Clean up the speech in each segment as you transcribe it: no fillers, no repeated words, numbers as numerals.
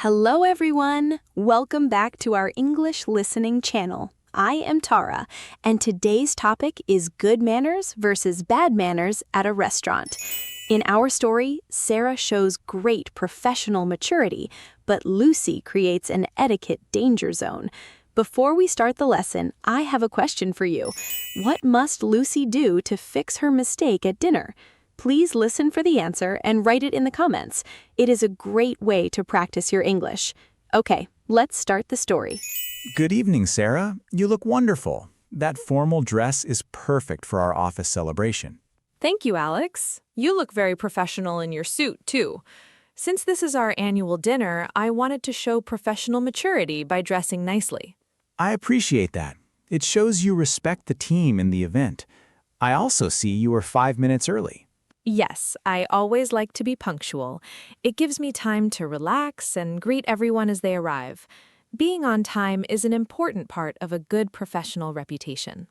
Hello, everyone. Welcome back to our English listening channel. I am Tara, and today's topic is good manners versus bad manners at a restaurant. In our story, Sarah shows great professional maturity, but Lucy creates an etiquette danger zone. Before we start the lesson, I have a question for you. What must Lucy do to fix her mistake at dinner? Please listen for the answer and write it in the comments. It is a great way to practice your English. Okay, let's start the story. Good evening, Sarah. You look wonderful. That formal dress is perfect for our office celebration. Thank you, Alex. You look very professional in your suit, too. Since this is our annual dinner, I wanted to show professional maturity by dressing nicely. I appreciate that. It shows you respect the team in the event. I also see you were 5 minutes early. Yes, I always like to be punctual. It gives me time to relax and greet everyone as they arrive. Being on time is an important part of a good professional reputation.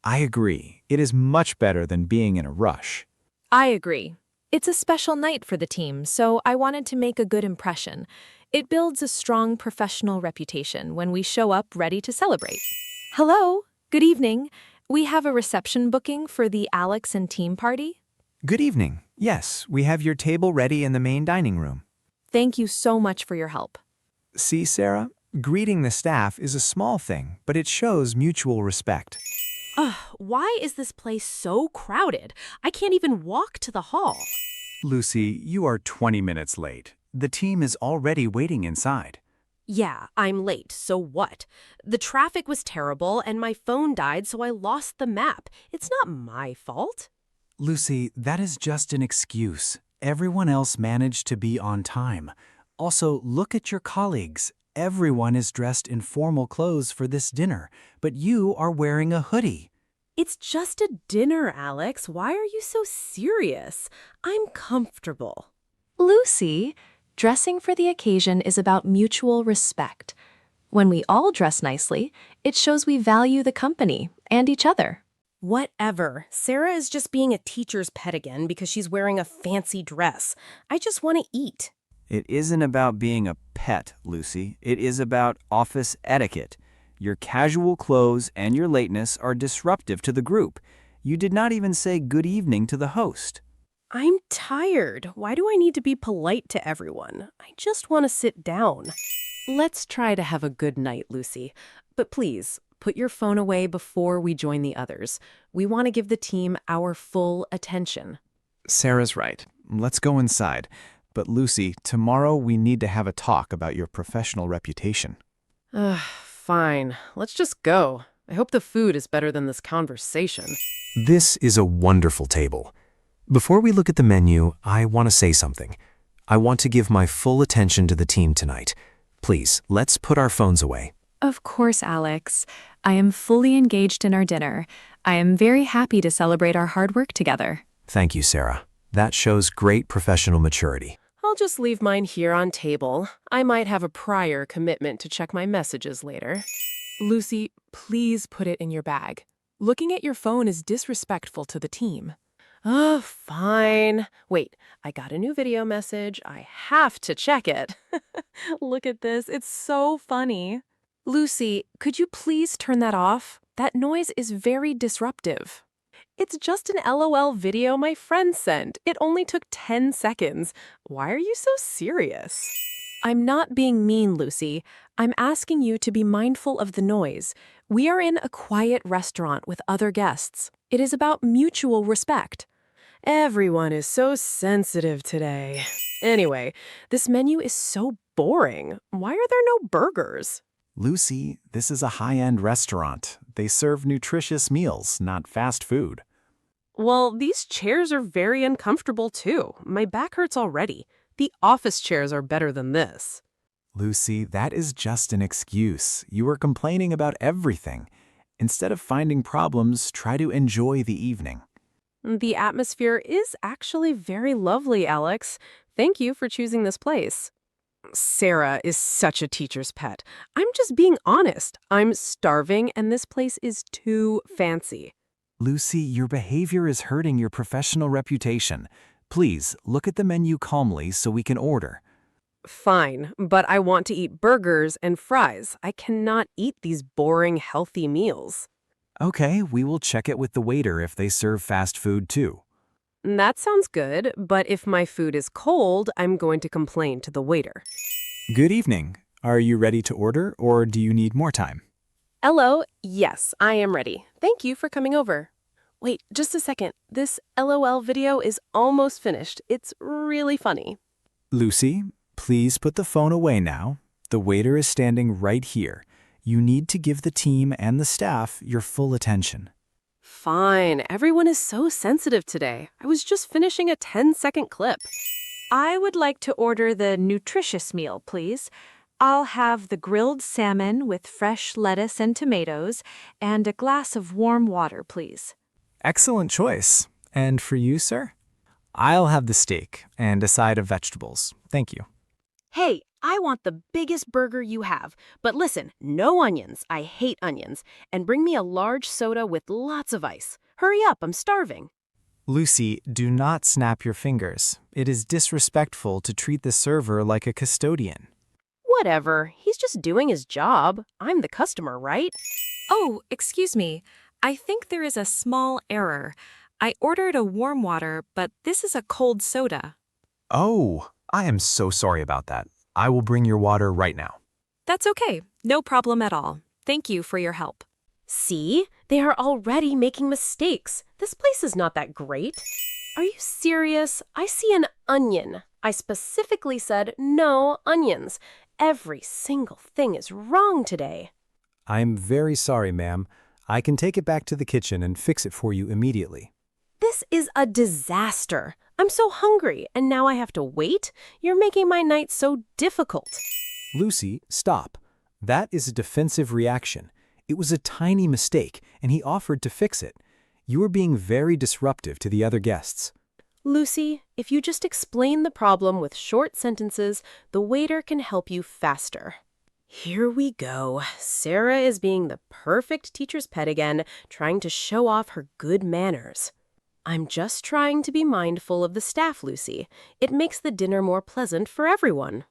I agree. It is much better than being in a rush. I agree. It's a special night for the team, so I wanted to make a good impression. It builds a strong professional reputation when we show up ready to celebrate. Hello, good evening. We have a reception booking for the Alex and team party. Good evening. Yes, we have your table ready in the main dining room. Thank you so much for your help. See, Sarah? Greeting the staff is a small thing, but it shows mutual respect. Why is this place so crowded? I can't even walk to the hall. Lucy, you are 20 minutes late. The team is already waiting inside. Yeah, I'm late, so what? The traffic was terrible and my phone died, so I lost the map. It's not my fault. Lucy, that is just an excuse. Everyone else managed to be on time. Also, look at your colleagues. Everyone is dressed in formal clothes for this dinner, but you are wearing a hoodie. It's just a dinner, Alex. Why are you so serious? I'm comfortable. Lucy, dressing for the occasion is about mutual respect. When we all dress nicely, it shows we value the company and each other. Whatever. Sarah is just being a teacher's pet again because she's wearing a fancy dress. I just want to eat. It isn't about being a pet, Lucy. It is about office etiquette. Your casual clothes and your lateness are disruptive to the group. You did not even say good evening to the host. I'm tired. Why do I need to be polite to everyone? I just want to sit down. Let's try to have a good night, Lucy. But please, put your phone away before we join the others. We want to give the team our full attention. Sarah's right. Let's go inside. But Lucy, tomorrow we need to have a talk about your professional reputation. Fine. Let's just go. I hope the food is better than this conversation. This is a wonderful table. Before we look at the menu, I want to say something. I want to give my full attention to the team tonight. Please, let's put our phones away. Of course, Alex. I am fully engaged in our dinner. I am very happy to celebrate our hard work together. Thank you, Sarah. That shows great professional maturity. I'll just leave mine here on table. I might have a prior commitment to check my messages later. Lucy, please put it in your bag. Looking at your phone is disrespectful to the team. Oh, fine. Wait, I got a new video message. I have to check it. Look at this. It's so funny. Lucy, could you please turn that off? That noise is very disruptive. It's just an LOL video my friend sent. It only took 10 seconds. Why are you so serious? I'm not being mean, Lucy. I'm asking you to be mindful of the noise. We are in a quiet restaurant with other guests. It is about mutual respect. Everyone is so sensitive today. Anyway, this menu is so boring. Why are there no burgers? Lucy, this is a high-end restaurant. They serve nutritious meals, not fast food. Well, these chairs are very uncomfortable too. My back hurts already. The office chairs are better than this. Lucy, that is just an excuse. You are complaining about everything. Instead of finding problems, try to enjoy the evening. The atmosphere is actually very lovely, Alex. Thank you for choosing this place. Sarah is such a teacher's pet. I'm just being honest. I'm starving and this place is too fancy. Lucy, your behavior is hurting your professional reputation. Please, look at the menu calmly so we can order. Fine, but I want to eat burgers and fries. I cannot eat these boring, healthy meals. Okay, we will check it with the waiter if they serve fast food too. That sounds good, but if my food is cold, I'm going to complain to the waiter. Good evening. Are you ready to order or do you need more time? Hello, yes, I am ready. Thank you for coming over. Wait, just a second. This LOL video is almost finished. It's really funny. Lucy, please put the phone away now. The waiter is standing right here. You need to give the team and the staff your full attention. Fine, everyone is so sensitive today. I was just finishing a 10-second clip. I would like to order the nutritious meal, please. I'll have the grilled salmon with fresh lettuce and tomatoes, and a glass of warm water, please. Excellent choice. And for you, sir? I'll have the steak and a side of vegetables. Thank you. Hey, I want the biggest burger you have. But listen, no onions. I hate onions. And bring me a large soda with lots of ice. Hurry up, I'm starving. Lucy, do not snap your fingers. It is disrespectful to treat the server like a custodian. Whatever, he's just doing his job. I'm the customer, right? Oh, excuse me. I think there is a small error. I ordered a warm water, but this is a cold soda. Oh, I am so sorry about that. I will bring your water right now. That's okay. No problem at all. Thank you for your help. See? They are already making mistakes. This place is not that great. Are you serious? I see an onion. I specifically said no onions. Every single thing is wrong today. I'm very sorry, ma'am. I can take it back to the kitchen and fix it for you immediately. This is a disaster. I'm so hungry, and now I have to wait? You're making my night so difficult. Lucy, stop. That is a defensive reaction. It was a tiny mistake, and he offered to fix it. You are being very disruptive to the other guests. Lucy, if you just explain the problem with short sentences, the waiter can help you faster. Here we go. Sarah is being the perfect teacher's pet again, trying to show off her good manners. I'm just trying to be mindful of the staff, Lucy. It makes the dinner more pleasant for everyone.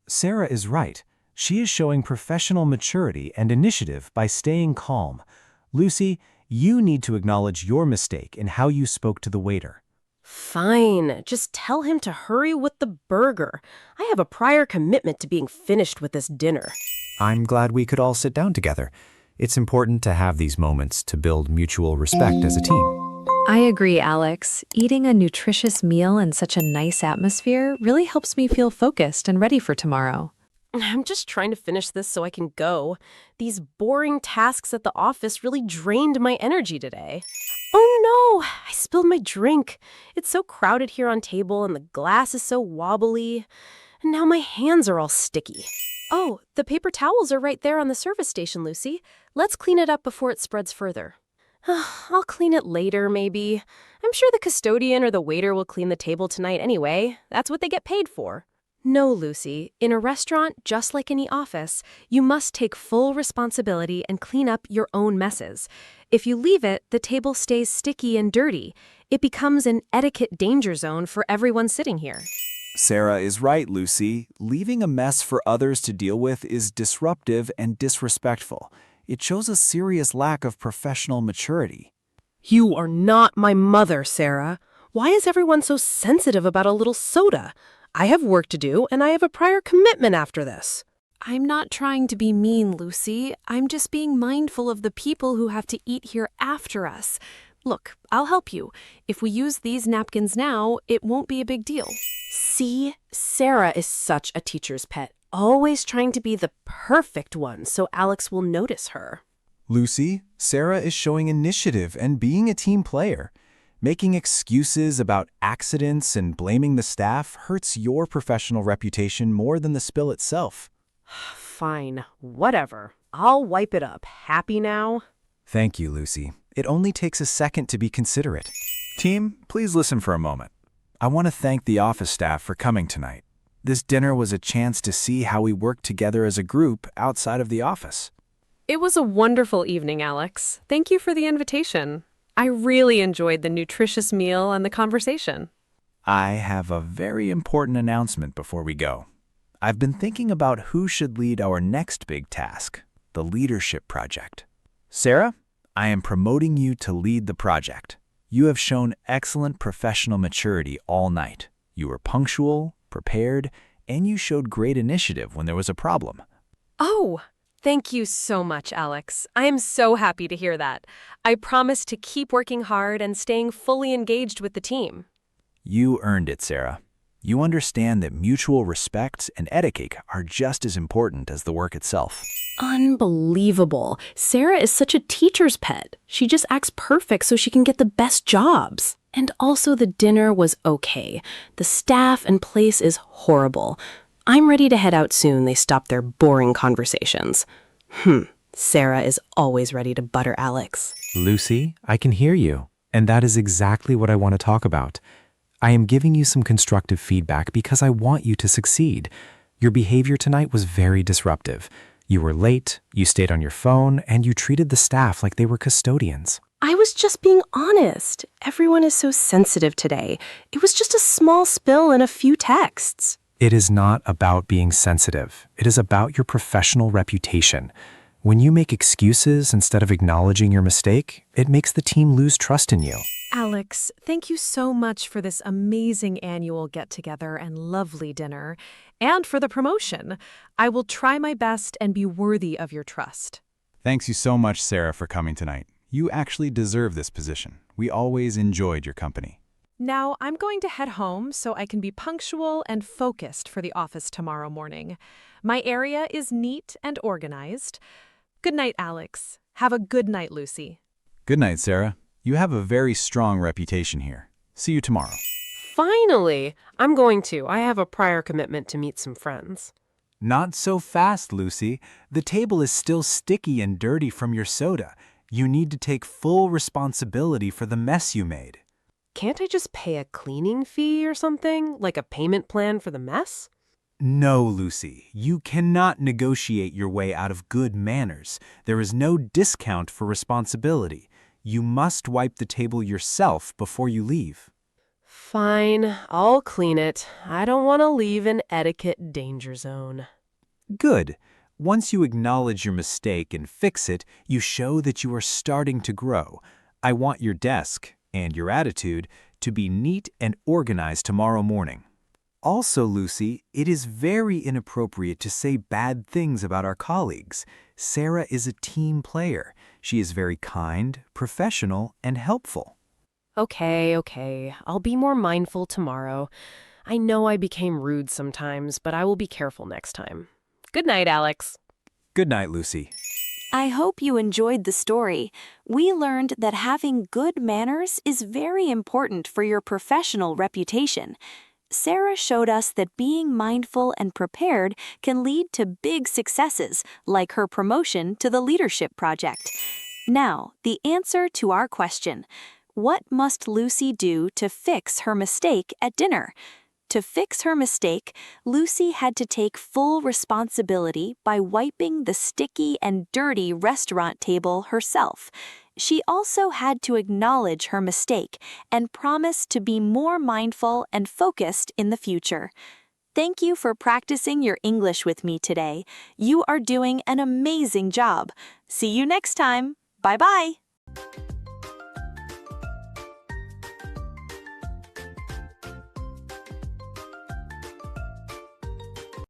Sarah is right. She is showing professional maturity and initiative by staying calm. Lucy, you need to acknowledge your mistake in how you spoke to the waiter. Fine, just tell him to hurry with the burger. I have a prior commitment to being finished with this dinner. I'm glad we could all sit down together. It's important to have these moments to build mutual respect as a team. I agree, Alex. Eating a nutritious meal in such a nice atmosphere really helps me feel focused and ready for tomorrow. I'm just trying to finish this so I can go. These boring tasks at the office really drained my energy today. Oh no, I spilled my drink. It's so crowded here on table and the glass is so wobbly. And now my hands are all sticky. Oh, the paper towels are right there on the service station, Lucy. Let's clean it up before it spreads further. I'll clean it later, maybe. I'm sure the custodian or the waiter will clean the table tonight anyway. That's what they get paid for. No, Lucy. In a restaurant, just like any office, you must take full responsibility and clean up your own messes. If you leave it, the table stays sticky and dirty. It becomes an etiquette danger zone for everyone sitting here. Sarah is right, Lucy. Leaving a mess for others to deal with is disruptive and disrespectful. It shows a serious lack of professional maturity. You are not my mother, Sarah. Why is everyone so sensitive about a little soda? I have work to do, and I have a prior commitment after this. I'm not trying to be mean, Lucy. I'm just being mindful of the people who have to eat here after us. Look, I'll help you. If we use these napkins now, it won't be a big deal. See, Sarah is such a teacher's pet, always trying to be the perfect one so Alex will notice her. Lucy, Sarah is showing initiative and being a team player. Making excuses about accidents and blaming the staff hurts your professional reputation more than the spill itself. Fine, whatever. I'll wipe it up. Happy now? Thank you, Lucy. It only takes a second to be considerate. Team, please listen for a moment. I want to thank the office staff for coming tonight. This dinner was a chance to see how we work together as a group outside of the office. It was a wonderful evening, Alex. Thank you for the invitation. I really enjoyed the nutritious meal and the conversation. I have a very important announcement before we go. I've been thinking about who should lead our next big task, the leadership project. Sarah, I am promoting you to lead the project. You have shown excellent professional maturity all night. You were punctual, prepared, and you showed great initiative when there was a problem. Oh, thank you so much, Alex. I am so happy to hear that. I promise to keep working hard and staying fully engaged with the team. You earned it, Sarah. You understand that mutual respect and etiquette are just as important as the work itself. Unbelievable. Sarah is such a teacher's pet. She just acts perfect so she can get the best jobs. And also the dinner was okay. The staff and place is horrible. I'm ready to head out soon. They stop their boring conversations. Sarah is always ready to butter Alex. Lucy, I can hear you, and that is exactly what I want to talk about. I am giving you some constructive feedback because I want you to succeed. Your behavior tonight was very disruptive. You were late, you stayed on your phone, and you treated the staff like they were custodians. I was just being honest. Everyone is so sensitive today. It was just a small spill and a few texts. It is not about being sensitive. It is about your professional reputation. When you make excuses instead of acknowledging your mistake, it makes the team lose trust in you. Alex, thank you so much for this amazing annual get-together and lovely dinner, and for the promotion. I will try my best and be worthy of your trust. Thanks you so much, Sarah, for coming tonight. You actually deserve this position. We always enjoyed your company. Now, I'm going to head home so I can be punctual and focused for the office tomorrow morning. My area is neat and organized. Good night, Alex. Have a good night, Lucy. Good night, Sarah. You have a very strong reputation here. See you tomorrow. Finally! I'm going to. I have a prior commitment to meet some friends. Not so fast, Lucy. The table is still sticky and dirty from your soda. You need to take full responsibility for the mess you made. Can't I just pay a cleaning fee or something? Like a payment plan for the mess? No, Lucy. You cannot negotiate your way out of good manners. There is no discount for responsibility. You must wipe the table yourself before you leave. Fine, I'll clean it. I don't want to leave an etiquette danger zone. Good. Once you acknowledge your mistake and fix it, you show that you are starting to grow. I want your desk and your attitude to be neat and organized tomorrow morning. Also, Lucy, it is very inappropriate to say bad things about our colleagues. Sarah is a team player. She is very kind, professional, and helpful. Okay. I'll be more mindful tomorrow. I know I became rude sometimes, but I will be careful next time. Good night, Alex. Good night, Lucy. I hope you enjoyed the story. We learned that having good manners is very important for your professional reputation. Sarah showed us that being mindful and prepared can lead to big successes, like her promotion to the leadership project. Now, the answer to our question: what must Lucy do to fix her mistake at dinner? To fix her mistake, Lucy had to take full responsibility by wiping the sticky and dirty restaurant table herself. She also had to acknowledge her mistake and promise to be more mindful and focused in the future. Thank you for practicing your English with me today. You are doing an amazing job. See you next time. Bye-bye.